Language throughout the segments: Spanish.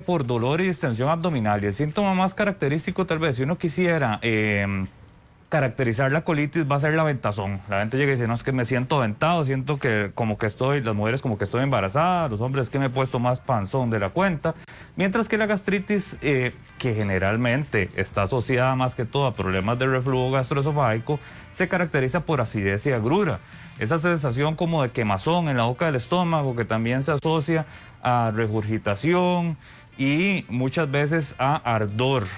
por dolor y distensión abdominal. Y el síntoma más característico, tal vez, si uno quisiera caracterizar la colitis, va a ser la ventazón. La gente llega y dice, no, es que me siento aventado, siento que como que estoy, las mujeres como que estoy embarazada, los hombres que me he puesto más panzón de la cuenta. Mientras que la gastritis, que generalmente está asociada más que todo a problemas de reflujo gastroesofágico, se caracteriza por acidez y agrura. Esa sensación como de quemazón en la boca del estómago, que también se asocia a regurgitación y muchas veces a ardor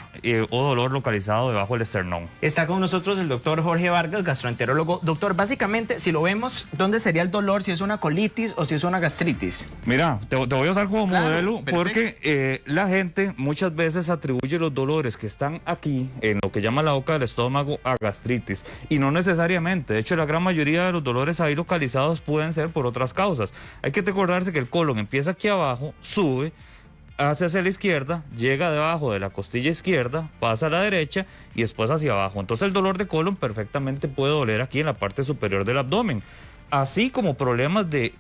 o dolor localizado debajo del esternón. Está con nosotros el doctor Jorge Vargas, gastroenterólogo. Doctor, básicamente, si lo vemos, ¿dónde sería el dolor? ¿Si es una colitis o si es una gastritis? Mira, te voy a usar como modelo, perfecto. porque la gente muchas veces atribuye los dolores que están aquí, en lo que llama la boca del estómago, a gastritis. Y no necesariamente. De hecho, la gran mayoría de los dolores ahí localizados pueden ser por otras causas. Hay que recordarse que el colon empieza aquí abajo, sube, hacia la izquierda, llega debajo de la costilla izquierda, pasa a la derecha y después hacia abajo. Entonces el dolor de colon perfectamente puede doler aquí en la parte superior del abdomen, así como problemas de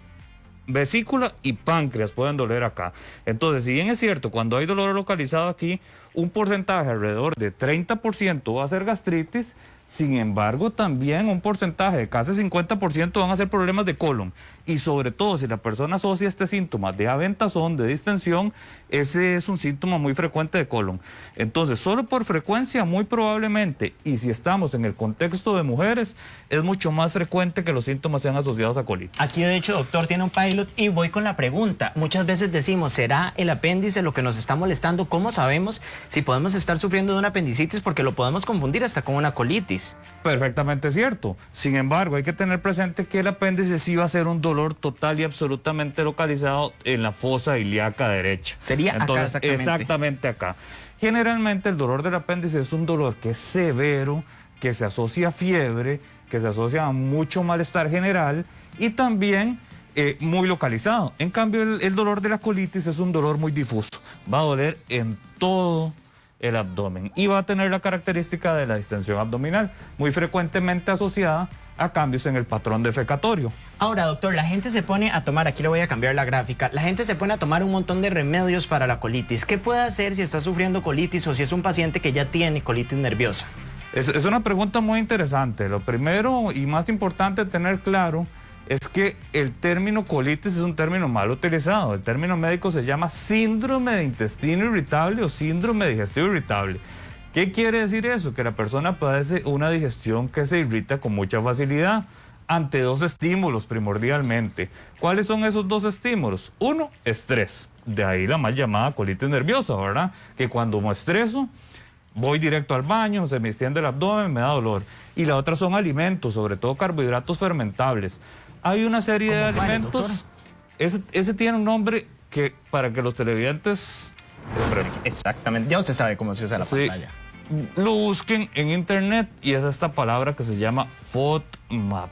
vesícula y páncreas pueden doler acá. Entonces, si bien es cierto, cuando hay dolor localizado aquí, un porcentaje alrededor de 30% va a ser gastritis. Sin embargo, también un porcentaje de casi 50% van a ser problemas de colon. Y sobre todo, si la persona asocia este síntoma de aventazón, de distensión, ese es un síntoma muy frecuente de colon. Entonces, solo por frecuencia, muy probablemente, y si estamos en el contexto de mujeres, es mucho más frecuente que los síntomas sean asociados a colitis. Aquí, de hecho, doctor, tiene un pilot y voy con la pregunta. Muchas veces decimos, ¿será el apéndice lo que nos está molestando? ¿Cómo sabemos si podemos estar sufriendo de una apendicitis? Porque lo podemos confundir hasta con una colitis. Perfectamente cierto. Sin embargo, hay que tener presente que el apéndice sí va a ser un dolor total y absolutamente localizado en la fosa ilíaca derecha. Sería entonces, acá exactamente acá. Generalmente el dolor del apéndice es un dolor que es severo, que se asocia a fiebre, que se asocia a mucho malestar general y también muy localizado. En cambio, el dolor de la colitis es un dolor muy difuso. Va a doler en todo el abdomen y va a tener la característica de la distensión abdominal, muy frecuentemente asociada a cambios en el patrón defecatorio. Ahora, doctor, la gente se pone a tomar, aquí le voy a cambiar la gráfica, la gente se pone a tomar un montón de remedios para la colitis. ¿Qué puede hacer si está sufriendo colitis o si es un paciente que ya tiene colitis nerviosa? Es una pregunta muy interesante. Lo primero y más importante tener claro es que el término colitis es un término mal utilizado. El término médico se llama síndrome de intestino irritable o síndrome digestivo irritable. ¿Qué quiere decir eso? Que la persona padece una digestión que se irrita con mucha facilidad ante dos estímulos primordialmente. ¿Cuáles son esos dos estímulos? Uno, estrés. De ahí la mal llamada colitis nerviosa, ¿verdad? Que cuando me estreso, voy directo al baño, se me extiende el abdomen, me da dolor. Y la otra son alimentos, sobre todo carbohidratos fermentables. Hay una serie de alimentos, ese tiene un nombre que para que los televidentes... Exactamente, ya usted sabe cómo se usa la pantalla. Lo busquen en internet y es esta palabra que se llama FODMAP.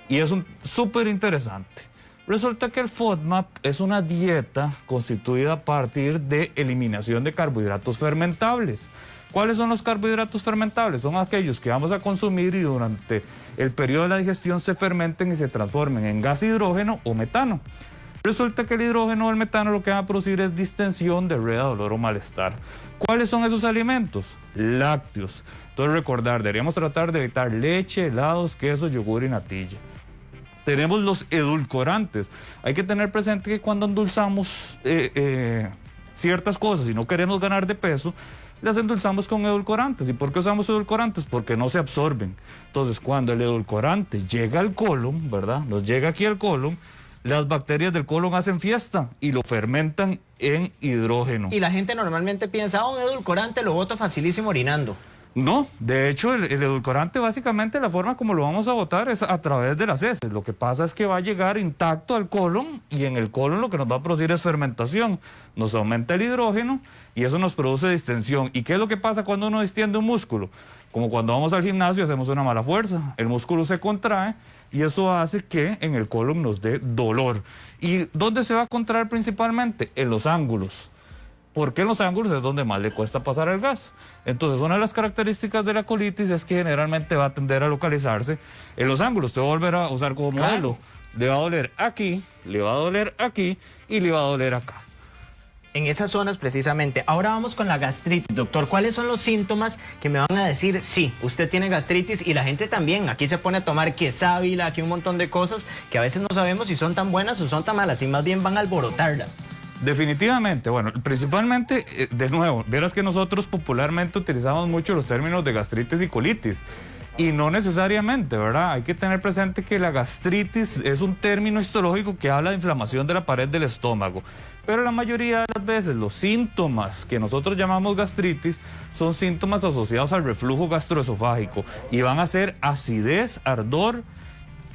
Y es súper interesante. Resulta que el FODMAP es una dieta constituida a partir de eliminación de carbohidratos fermentables. ¿Cuáles son los carbohidratos fermentables? Son aquellos que vamos a consumir y durante el periodo de la digestión se fermenten y se transformen en gas hidrógeno o metano. Resulta que el hidrógeno o el metano lo que va a producir es distensión, diarrea, dolor o malestar. ¿Cuáles son esos alimentos? Lácteos. Entonces recordar, deberíamos tratar de evitar leche, helados, queso, yogur y natilla. Tenemos los edulcorantes. Hay que tener presente que cuando endulzamos ciertas cosas y no queremos ganar de peso, las endulzamos con edulcorantes. ¿Y por qué usamos edulcorantes? Porque no se absorben. Entonces, cuando el edulcorante llega al colon, ¿verdad? Nos llega aquí al colon, las bacterias del colon hacen fiesta y lo fermentan en hidrógeno. Y la gente normalmente piensa, un edulcorante lo boto facilísimo orinando. No, de hecho el edulcorante básicamente la forma como lo vamos a botar es a través de las heces. Lo que pasa es que va a llegar intacto al colon y en el colon lo que nos va a producir es fermentación. Nos aumenta el hidrógeno y eso nos produce distensión. ¿Y qué es lo que pasa cuando uno distiende un músculo? Como cuando vamos al gimnasio hacemos una mala fuerza, el músculo se contrae y eso hace que en el colon nos dé dolor. ¿Y dónde se va a contraer principalmente? En los ángulos. Porque en los ángulos es donde más le cuesta pasar el gas. Entonces, una de las características de la colitis es que generalmente va a tender a localizarse en los ángulos. Te voy a volver a usar como modelo. Le va a doler aquí, le va a doler aquí y le va a doler acá. en esas zonas precisamente. Ahora vamos con la gastritis. Doctor, ¿cuáles son los síntomas que me van a decir, sí, usted tiene gastritis? Y la gente también, aquí se pone a tomar quesábila, aquí un montón de cosas que a veces no sabemos si son tan buenas o son tan malas y más bien van a alborotarla. Definitivamente, bueno, principalmente, de nuevo, verás que nosotros popularmente utilizamos mucho los términos de gastritis y colitis. Y no necesariamente, ¿verdad? Hay que tener presente que la gastritis es un término histológico que habla de inflamación de la pared del estómago. Pero la mayoría de las veces los síntomas que nosotros llamamos gastritis son síntomas asociados al reflujo gastroesofágico y van a ser acidez, ardor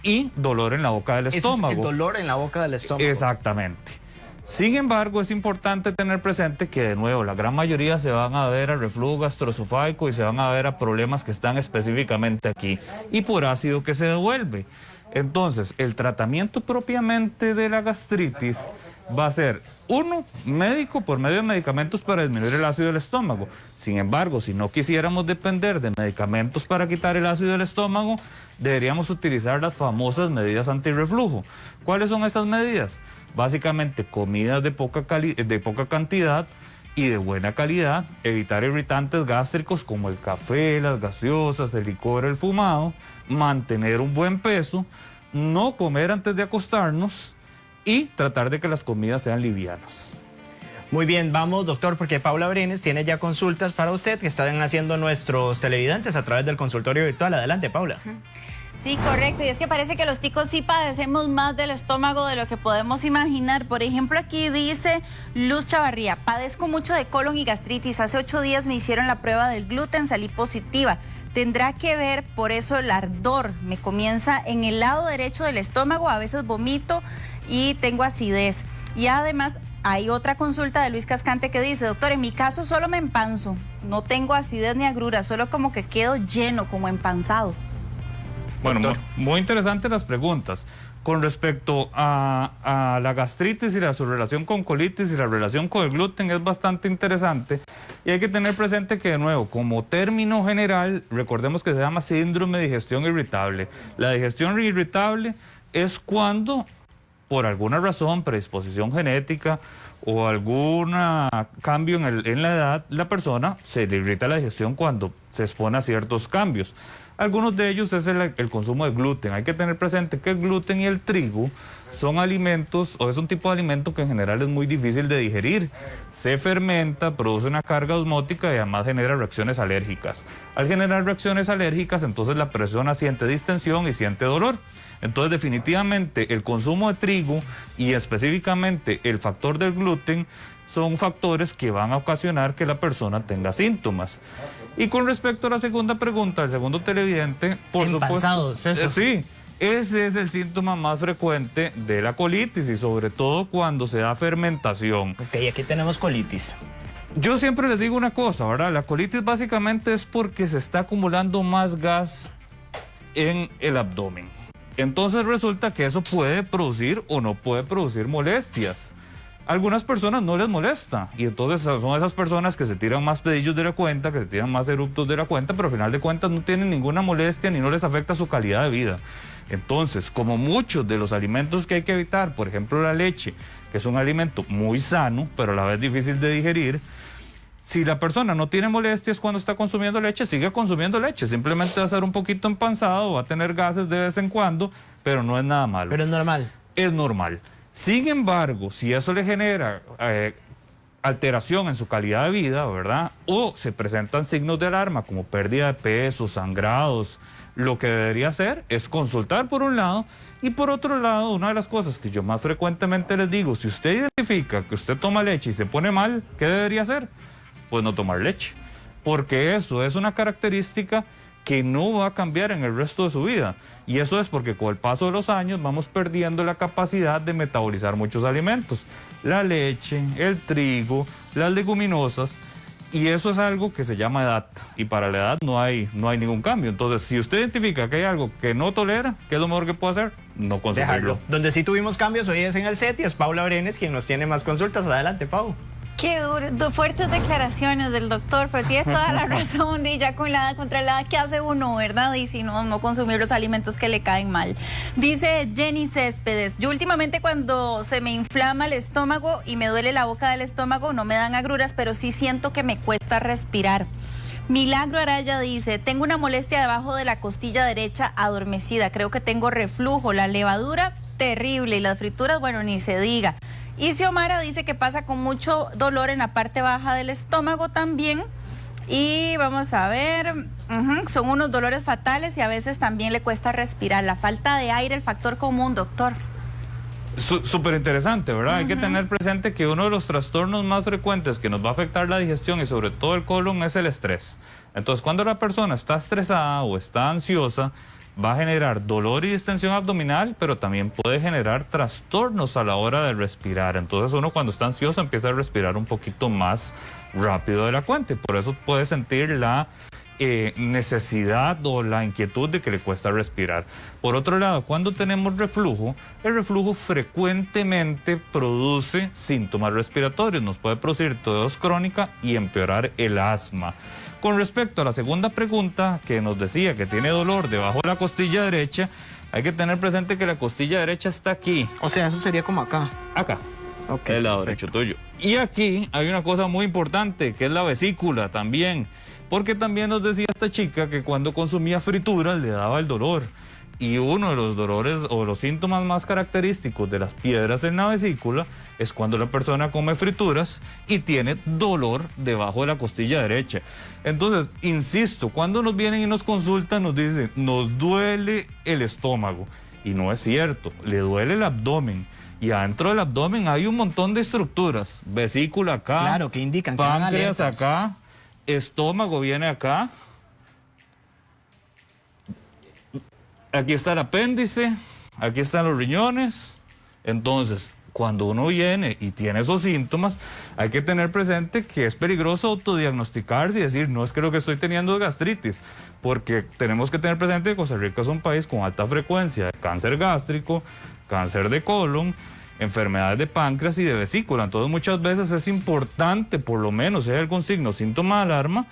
y dolor en la boca del estómago. Eso es el dolor en la boca del estómago. Exactamente. Sin embargo, es importante tener presente que, de nuevo, la gran mayoría se van a ver a reflujo gastroesofágico y se van a ver a problemas que están específicamente aquí y por ácido que se devuelve. Entonces, el tratamiento propiamente de la gastritis va a ser, uno, médico por medio de medicamentos para disminuir el ácido del estómago. Sin embargo, si no quisiéramos depender de medicamentos para quitar el ácido del estómago, deberíamos utilizar las famosas medidas antirreflujo. ¿Cuáles son esas medidas? Básicamente, comidas de poca cantidad y de buena calidad, evitar irritantes gástricos como el café, las gaseosas, el licor, el fumado, mantener un buen peso, no comer antes de acostarnos y tratar de que las comidas sean livianas. Muy bien, vamos, doctor, porque Paula Brenes tiene ya consultas para usted que están haciendo nuestros televidentes a través del consultorio virtual. Adelante, Paula. Sí, correcto. Y es que parece que los ticos sí padecemos más del estómago de lo que podemos imaginar. Por ejemplo, aquí dice Luz Chavarría: padezco mucho de colon y gastritis. Hace 8 días me hicieron la prueba del gluten, salí positiva. Tendrá que ver por eso el ardor. Me comienza en el lado derecho del estómago, a veces vomito y tengo acidez. Y además hay otra consulta de Luis Cascante que dice: doctor, en mi caso solo me empanzo. No tengo acidez ni agrura, solo como que quedo lleno, como empanzado. Bueno, muy interesantes las preguntas. Con respecto a la gastritis y su relación con colitis y la relación con el gluten es bastante interesante. Y hay que tener presente que, de nuevo, como término general, recordemos que se llama síndrome de digestión irritable. La digestión irritable es cuando, por alguna razón, predisposición genética o algún cambio en la edad, la persona se le irrita la digestión cuando se expone a ciertos cambios. Algunos de ellos es el consumo de gluten. Hay que tener presente que el gluten y el trigo son alimentos, o es un tipo de alimento que en general es muy difícil de digerir. Se fermenta, produce una carga osmótica y además genera reacciones alérgicas. Al generar reacciones alérgicas, entonces la persona siente distensión y siente dolor. Entonces, definitivamente, el consumo de trigo y específicamente el factor del gluten son factores que van a ocasionar que la persona tenga síntomas. Y con respecto a la segunda pregunta, el segundo televidente, por Empanzados, supuesto, eso. sí, ese es el síntoma más frecuente de la colitis y sobre todo cuando se da fermentación. Ok, aquí tenemos colitis. Yo siempre les digo una cosa, ¿verdad? La colitis básicamente es porque se está acumulando más gas en el abdomen. Entonces resulta que eso puede producir o no puede producir molestias. A algunas personas no les molesta y entonces son esas personas que se tiran más pedillos de la cuenta, que se tiran más eruptos de la cuenta, pero al final de cuentas no tienen ninguna molestia ni no les afecta su calidad de vida. Entonces, como muchos de los alimentos que hay que evitar, por ejemplo la leche, que es un alimento muy sano, pero a la vez difícil de digerir, si la persona no tiene molestias cuando está consumiendo leche, sigue consumiendo leche. Simplemente va a ser un poquito empanzado, va a tener gases de vez en cuando, pero no es nada malo. Pero es normal. Es normal. Sin embargo, si eso le genera alteración en su calidad de vida, ¿verdad? O se presentan signos de alarma como pérdida de peso, sangrados, lo que debería hacer es consultar por un lado. Y por otro lado, una de las cosas que yo más frecuentemente les digo, si usted identifica que usted toma leche y se pone mal, ¿qué debería hacer? Pues no tomar leche, porque eso es una característica que no va a cambiar en el resto de su vida. Y eso es porque con el paso de los años vamos perdiendo la capacidad de metabolizar muchos alimentos. La leche, el trigo, las leguminosas, y eso es algo que se llama edad. Y para la edad no hay ningún cambio. Entonces, si usted identifica que hay algo que no tolera, ¿qué es lo mejor que puede hacer? No consumirlo. Donde sí tuvimos cambios hoy es en el set y es Paula Brenes quien nos tiene más consultas. Adelante, Pau. Qué fuertes declaraciones del doctor, pero tiene toda la razón, y ya con la edad, contra la edad que hace uno, ¿verdad? Y si no consumir los alimentos que le caen mal. Dice Jenny Céspedes, yo últimamente cuando se me inflama el estómago y me duele la boca del estómago, no me dan agruras, pero sí siento que me cuesta respirar. Milagro Araya dice, tengo una molestia debajo de la costilla derecha adormecida, creo que tengo reflujo, la levadura terrible y las frituras, bueno, ni se diga. Y Xiomara dice que pasa con mucho dolor en la parte baja del estómago también. Y vamos a ver, son unos dolores fatales y a veces también le cuesta respirar. La falta de aire, el factor común, doctor. Súper interesante, ¿verdad? Hay que tener presente que uno de los trastornos más frecuentes que nos va a afectar la digestión y sobre todo el colon es el estrés. Entonces, cuando la persona está estresada o está ansiosa, va a generar dolor y distensión abdominal, pero también puede generar trastornos a la hora de respirar. Entonces uno cuando está ansioso empieza a respirar un poquito más rápido de la cuenta y por eso puede sentir la necesidad o la inquietud de que le cuesta respirar. Por otro lado, cuando tenemos reflujo, el reflujo frecuentemente produce síntomas respiratorios, nos puede producir tos crónica y empeorar el asma. Con respecto a la segunda pregunta que nos decía que tiene dolor debajo de la costilla derecha, hay que tener presente que la costilla derecha está aquí. O sea, eso sería como acá. Acá. Ok. El lado derecho tuyo. Y aquí hay una cosa muy importante, que es la vesícula también. Porque también nos decía esta chica que cuando consumía frituras le daba el dolor. Y uno de los dolores o los síntomas más característicos de las piedras en la vesícula es cuando la persona come frituras y tiene dolor debajo de la costilla derecha. Entonces, insisto, cuando nos vienen y nos consultan nos dicen, nos duele el estómago. Y no es cierto, le duele el abdomen. Y adentro del abdomen hay un montón de estructuras. Vesícula acá, Claro, que indican que van páncreas alertas. acá, estómago viene acá. Aquí está el apéndice, aquí están los riñones. Entonces, cuando uno viene y tiene esos síntomas, hay que tener presente que es peligroso autodiagnosticarse y decir, no es que lo que estoy teniendo es gastritis, porque tenemos que tener presente que Costa Rica es un país con alta frecuencia de cáncer gástrico, cáncer de colon, enfermedades de páncreas y de vesícula. Entonces, muchas veces es importante, por lo menos, si hay algún signo, síntoma de alarma,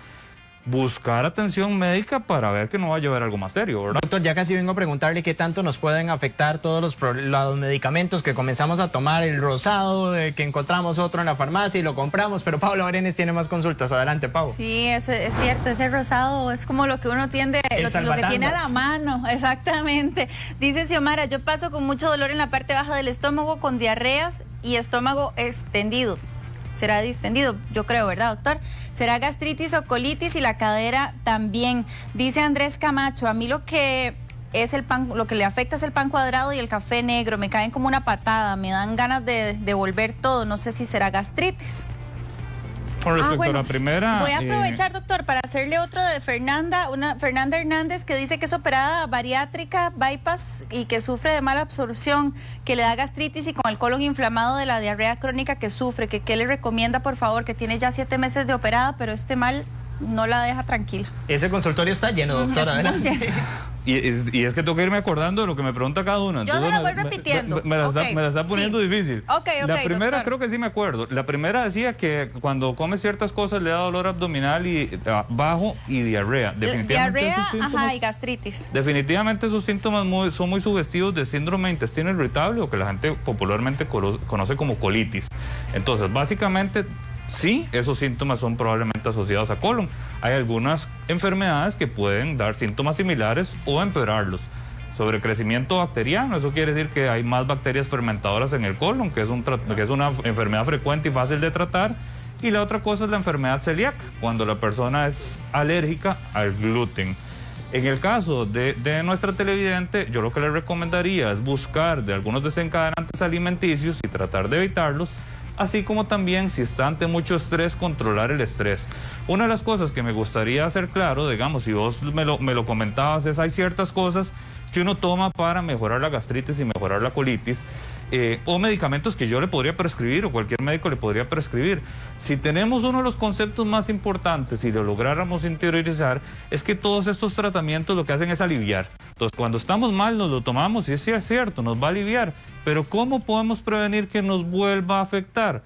buscar atención médica para ver que no va a llevar algo más serio, ¿verdad? Doctor, ya casi vengo a preguntarle qué tanto nos pueden afectar todos los medicamentos que comenzamos a tomar, el rosado, que encontramos otro en la farmacia y lo compramos, pero Pablo Brenes tiene más consultas. Adelante, Pau. Sí, es cierto, ese rosado es como lo que uno tiende, lo que tiene a la mano, exactamente. Dice Xiomara, yo paso con mucho dolor en la parte baja del estómago, con diarreas y estómago extendido. Será distendido, yo creo, ¿verdad, doctor? Será gastritis o colitis y la cadera también. Dice Andrés Camacho, a mí lo que es el pan, lo que le afecta es el pan cuadrado y el café negro, me caen como una patada, me dan ganas de devolver todo, no sé si será gastritis. Con respecto a la primera... Voy a aprovechar, doctor, para hacerle otro de Fernanda Hernández, que dice que es operada bariátrica, bypass, y que sufre de mala absorción, que le da gastritis y con el colon inflamado de la diarrea crónica que sufre, que qué le recomienda, por favor, que tiene ya 7 meses de operada, pero este mal no la deja tranquila. Ese consultorio está lleno, doctora. Adelante. Y es que tengo que irme acordando de lo que me pregunta cada uno. Yo se la voy repitiendo. Me la está poniendo difícil. La primera doctor. creo que sí me acuerdo. La primera decía que cuando come ciertas cosas le da dolor abdominal y bajo y diarrea. Definitivamente Diarrea, síntomas, y gastritis. definitivamente esos síntomas son muy sugestivos de síndrome de intestino irritable o que la gente popularmente conoce como colitis. Entonces, básicamente... sí, esos síntomas son probablemente asociados a colon. Hay algunas enfermedades que pueden dar síntomas similares o empeorarlos. Sobrecrecimiento bacteriano, eso quiere decir que hay más bacterias fermentadoras en el colon, que es una enfermedad frecuente y fácil de tratar. Y la otra cosa es la enfermedad celíaca, cuando la persona es alérgica al gluten. En el caso de nuestra televidente, yo lo que le recomendaría es buscar de algunos desencadenantes alimenticios y tratar de evitarlos, así como también, si está ante mucho estrés, controlar el estrés. Una de las cosas que me gustaría hacer claro, digamos, si vos me lo comentabas, es hay ciertas cosas que uno toma para mejorar la gastritis y mejorar la colitis, o medicamentos que yo le podría prescribir o cualquier médico le podría prescribir. Si tenemos uno de los conceptos más importantes y lo lográramos interiorizar, es que todos estos tratamientos lo que hacen es aliviar. Entonces, cuando estamos mal nos lo tomamos y sí es cierto, nos va a aliviar, pero ¿cómo podemos prevenir que nos vuelva a afectar?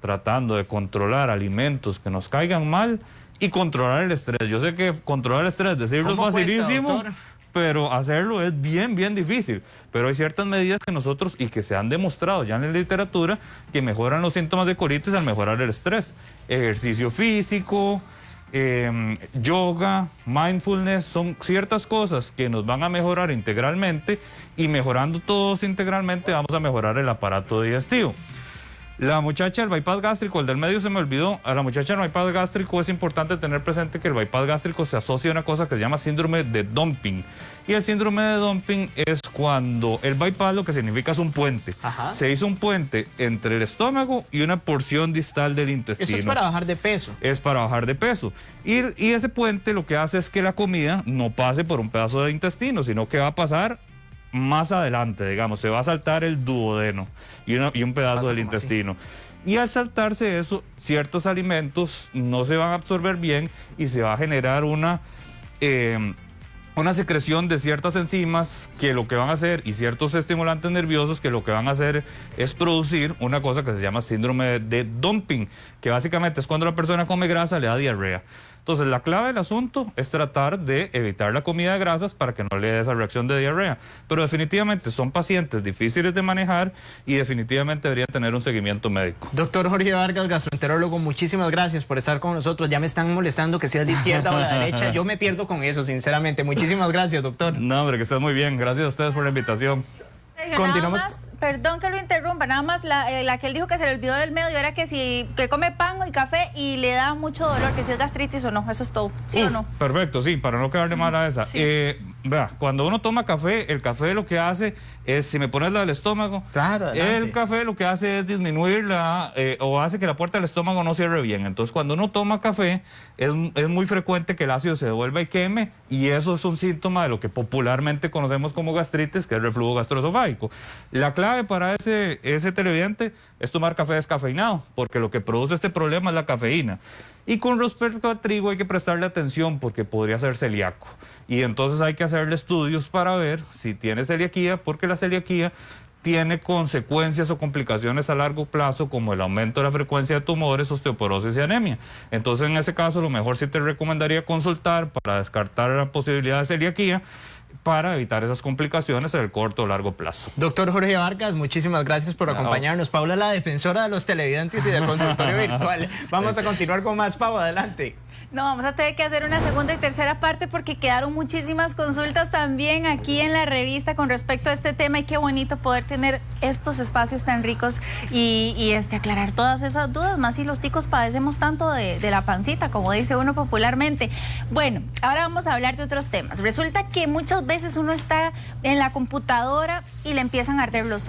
tratando de controlar alimentos que nos caigan mal y controlar el estrés. Yo sé que controlar el estrés, decirlo es ¿Cómo cuesta, facilísimo, doctor? pero hacerlo es bien difícil. Pero hay ciertas medidas que nosotros, y que se han demostrado ya en la literatura, que mejoran los síntomas de colitis al mejorar el estrés. Ejercicio físico, yoga, mindfulness, son ciertas cosas que nos van a mejorar integralmente, y mejorando todos integralmente vamos a mejorar el aparato digestivo. La muchacha del bypass gástrico, el del medio se me olvidó. A la muchacha del bypass gástrico es importante tener presente que el bypass gástrico se asocia a una cosa que se llama síndrome de dumping. Y el síndrome de dumping es cuando el bypass, lo que significa es un puente. Ajá. Se hizo un puente entre el estómago y una porción distal del intestino. Eso es para bajar de peso. Es para bajar de peso. Y ese puente lo que hace es que la comida no pase por un pedazo del intestino, sino que va a pasar más adelante, digamos, se va a saltar el duodeno y un pedazo del intestino. Y al saltarse eso, ciertos alimentos no se van a absorber bien y se va a generar una secreción de ciertas enzimas que lo que van a hacer, y ciertos estimulantes nerviosos que lo que van a hacer es producir una cosa que se llama síndrome de dumping, que básicamente es cuando la persona come grasa, le da diarrea. Entonces, la clave del asunto es tratar de evitar la comida de grasas para que no le dé esa reacción de diarrea. Pero definitivamente son pacientes difíciles de manejar y definitivamente deberían tener un seguimiento médico. Doctor Jorge Vargas, gastroenterólogo, muchísimas gracias por estar con nosotros. Ya me están molestando que sea de izquierda o de derecha. Yo me pierdo con eso, sinceramente. Muchísimas gracias, doctor. No, hombre, que estés muy bien. Gracias a ustedes por la invitación. Sergio, Continuamos. nada más, perdón que lo interrumpa, nada más la que él dijo que se le olvidó del medio era que si que come pan y café y le da mucho dolor, que si es gastritis o no, eso es todo, ¿sí o no? Perfecto, sí, para no quedarle mal a esa. Sí. Vea, cuando uno toma café, el café lo que hace es, si me pones la del estómago, Claro, adelante. el café lo que hace es disminuir o hace que la puerta del estómago no cierre bien. Entonces, cuando uno toma café, es muy frecuente que el ácido se devuelva y queme, y eso es un síntoma de lo que popularmente conocemos como gastritis, que es reflujo gastroesofágico. La clave para ese televidente es tomar café descafeinado, porque lo que produce este problema es la cafeína. Y con respecto a trigo hay que prestarle atención porque podría ser celíaco. Y entonces hay que hacerle estudios para ver si tiene celiaquía, porque la celiaquía tiene consecuencias o complicaciones a largo plazo, como el aumento de la frecuencia de tumores, osteoporosis y anemia. Entonces, en ese caso, lo mejor sí te recomendaría consultar para descartar la posibilidad de celiaquía, para evitar esas complicaciones en el corto o largo plazo. Doctor Jorge Vargas, muchísimas gracias por acompañarnos. Paula es la defensora de los televidentes y del consultorio virtual. Vamos a continuar con más, Pau, adelante. No, vamos a tener que hacer una segunda y tercera parte porque quedaron muchísimas consultas también aquí en la revista con respecto a este tema, y qué bonito poder tener estos espacios tan ricos y aclarar todas esas dudas, más si los ticos padecemos tanto de la pancita, como dice uno popularmente. Bueno, ahora vamos a hablar de otros temas. Resulta que muchas veces uno está en la computadora y le empiezan a arder los ojos.